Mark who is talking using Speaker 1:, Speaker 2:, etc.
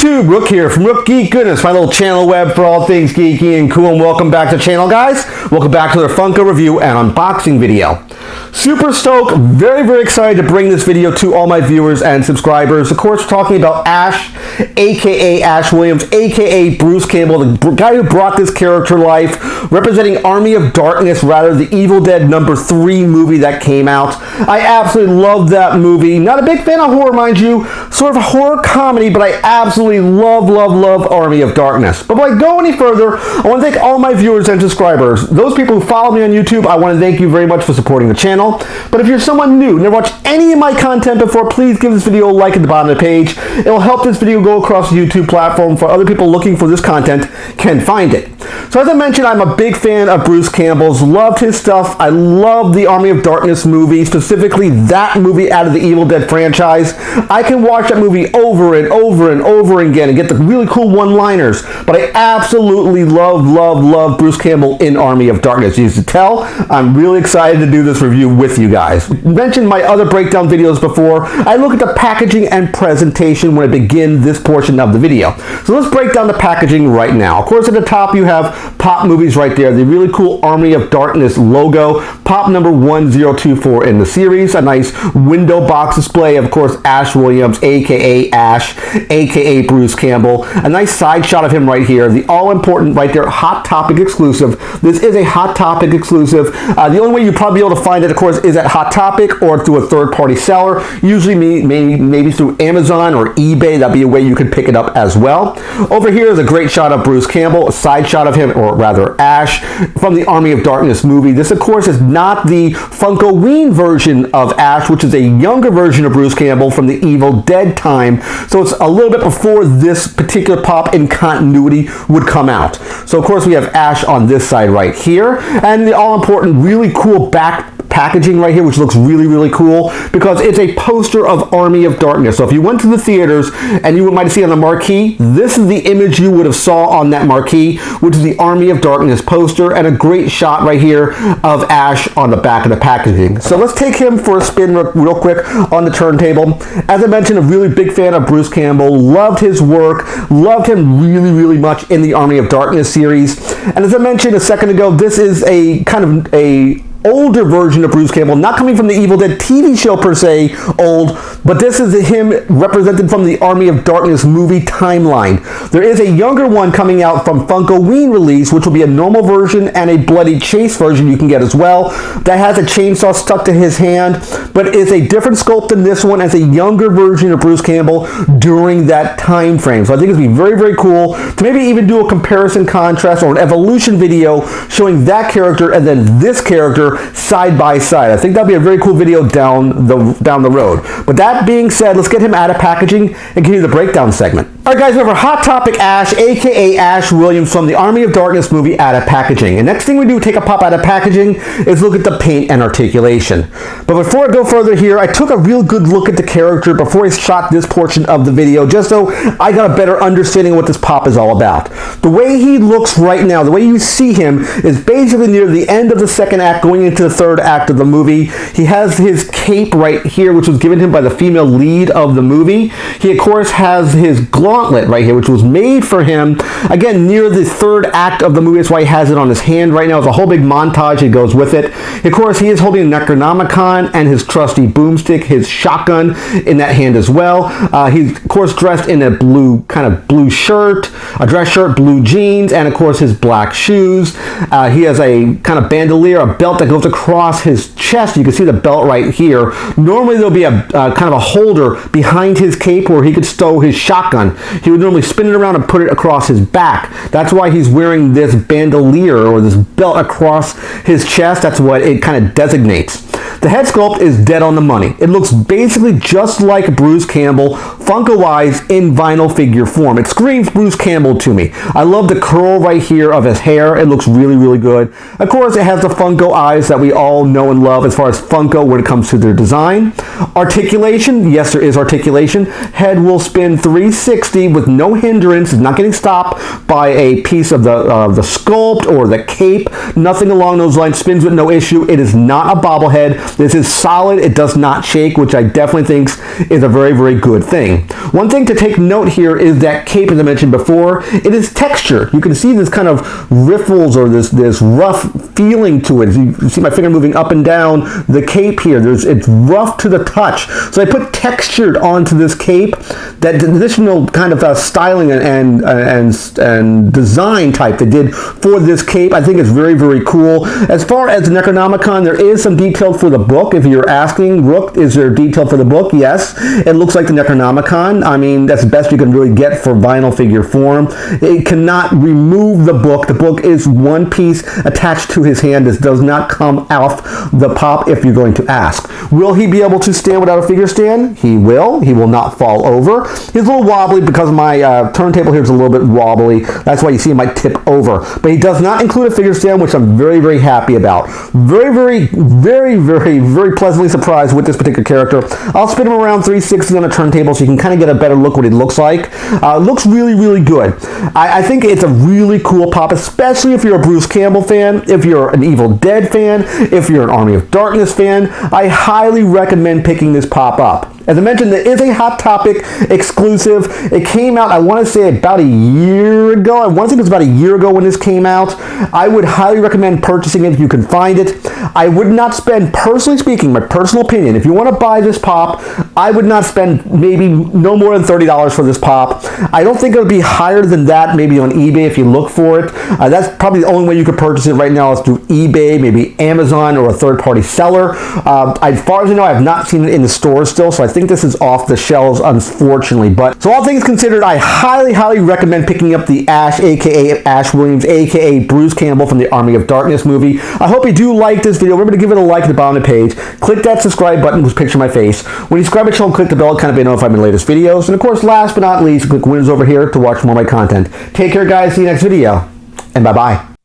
Speaker 1: YouTube, Rook here from Rook Geek Goodness, my little channel web for all things geeky and cool, and welcome back to the channel, guys. Welcome back to their Funko review and unboxing video. Super stoked, very excited to bring this video to all my viewers and subscribers. Of course, we're talking about Ash, aka Ash Williams, aka Bruce Cambell, the guy who brought this character to life, representing Army of Darkness, rather, the Evil Dead #3 movie that came out. I absolutely love that movie. Not a big fan of horror, mind you, sort of a horror comedy, but I absolutely love Army of Darkness. But before I go any further, I want to thank all my viewers and subscribers. Those people who follow me on YouTube, I want to thank you very much for supporting the channel. But if you're someone new, never watched any of my content before, please give this video a like at the bottom of the page. It will help this video go across the YouTube platform for other people looking for this content can find it. So as I mentioned, I'm a big fan of Bruce Cambell's. Loved his stuff. I love the Army of Darkness movie, specifically that movie out of the Evil Dead franchise. I can watch that movie over and over again and get the really cool one-liners. But I absolutely love Bruce Cambell in Army of Darkness. You can tell I'm really excited to do this review with you guys. I mentioned my other breakdown videos before. I look at the packaging and presentation when I begin this portion of the video. So let's break down the packaging right now. Of course, at the top you have Pop Movies right there, the really cool Army of Darkness logo, Pop number 1024 in the series, a nice window box display, of course, Ash Williams, aka Ash, aka Bruce Cambell, a nice side shot of him right here, the all-important right there, Hot Topic exclusive. This is a Hot Topic exclusive. The only way you'll probably be able to find it, of course, is at Hot Topic or through a third-party seller, usually maybe through Amazon or eBay. That'd be a way you could pick it up as well. Over here is a great shot of Bruce Cambell, a side shot of him, or rather Ash, from the Army of Darkness movie. This, of course, is not the Funko version of Ash, which is a younger version of Bruce Cambell from the Evil Dead time. So it's a little bit before this particular pop in continuity would come out. So, of course, we have Ash on this side right here, and the all-important, really cool back packaging right here, which looks really cool because it's a poster of Army of Darkness. So if you went to the theaters and you might have seen on the marquee, this is the image you would have saw on that marquee, which is the Army of Darkness poster, and a great shot right here of Ash on the back of the packaging. So let's take him for a spin real quick on the turntable. As I mentioned, a really big fan of Bruce Cambell, loved his work, loved him really much in the Army of Darkness series. And as I mentioned a second ago, this is a kind of a older version of Bruce Cambell, not coming from the Evil Dead TV show per se old, but this is him represented from the Army of Darkness movie timeline. There is a younger one coming out from Funko release, which will be a normal version and a bloody chase version you can get as well. That has a chainsaw stuck to his hand, but is a different sculpt than this one as a younger version of Bruce Cambell during that time frame. So I think it'd be very cool to maybe even do a comparison contrast or an evolution video showing that character and then this character side by side. I think that'll be a very cool video down the road. But that being said, let's get him out of packaging and continue the breakdown segment. Alright guys, we have our Hot Topic Ash, aka Ash Williams from the Army of Darkness movie out of packaging. And next thing we do, take a pop out of packaging, is look at the paint and articulation. But before I go further here, I took a real good look at the character before I shot this portion of the video, just so I got a better understanding of what this pop is all about. The way he looks right now, the way you see him, is basically near the end of the second act, going into the third act of the movie. He has his cape right here, which was given him by the female lead of the movie. He, of course, has his gauntlet right here, which was made for him, again, near the third act of the movie. That's why he has it on his hand right now. It's a whole big montage that goes with it. Of course, he is holding a Necronomicon and his trusty boomstick, his shotgun in that hand as well. He's, of course, dressed in a blue shirt, a dress shirt, blue jeans, and, of course, his black shoes. He has a kind of bandolier, a belt that goes across his chest. You can see the belt right here. Normally there'll be a kind of a holder behind his cape where he could stow his shotgun. He would normally spin it around and put it across his back. That's why he's wearing this bandolier or this belt across his chest. That's what it kind of designates. The head sculpt is dead on the money. It looks basically just like Bruce Cambell, Funko-wise, in vinyl figure form. It screams Bruce Cambell to me. I love the curl right here of his hair. It looks really good. Of course, it has the Funko eyes that we all know and love as far as Funko when it comes to their design. Articulation, yes, there is articulation. Head will spin 360 with no hindrance. It's not getting stopped by a piece of the sculpt or the cape. Nothing along those lines. Spins with no issue. It is not a bobblehead. This is solid. It does not shake, which I definitely think is a very, very good thing. One thing to take note here is that cape, as I mentioned before, it is textured. You can see this kind of riffles or this rough feeling to it. You see my finger moving up and down the cape here. It's rough to the touch. So I put textured onto this cape. That additional kind of styling and design type they did for this cape, I think is very, very cool. As far as the Necronomicon, there is some detail for the book. If you're asking, Rook, is there detail for the book? Yes, it looks like the Necronomicon. I mean, that's the best you can really get for vinyl figure form. It cannot remove the book. The book is one piece attached to his hand. This does not come off the pop if you're going to ask. Will he be able to stand without a figure stand? He will. He will not fall over. He's a little wobbly because my turntable here is a little bit wobbly. That's why you see him might tip over. But he does not include a figure stand, which I'm very, very happy about. Very, very, very, very, very pleasantly surprised with this particular character. I'll spin him around 360 on a turntable so you can kind of get a better look what he looks like. Looks really, really good. I think it's a really cool pop, especially if you're a Bruce Cambell fan, if you're an Evil Dead fan, if you're an Army of Darkness fan. I highly recommend picking this pop up. As I mentioned, there is a Hot Topic exclusive. It came out, I want to say, about a year ago. I want to think it was about a year ago when this came out. I would highly recommend purchasing it if you can find it. I would not spend, personally speaking, my personal opinion, if you want to buy this pop, I would not spend maybe no more than $30 for this pop. I don't think it would be higher than that, maybe on eBay if you look for it. That's probably the only way you could purchase it right now is through eBay, maybe Amazon or a third-party seller. As far as I know, I have not seen it in the stores still, so I think this is off the shelves, unfortunately. But so all things considered, I highly, highly recommend picking up the Ash, aka Ash Williams, aka Bruce Cambell from the Army of Darkness movie. I hope you do like this video. Remember to give it a like at the bottom of the page. Click that subscribe button with a picture of my face. When you subscribe to the channel, click the bell to kind of be notified of my latest videos. And of course, last but not least, click Windows over here to watch more of my content. Take care, guys. See you next video. And bye-bye.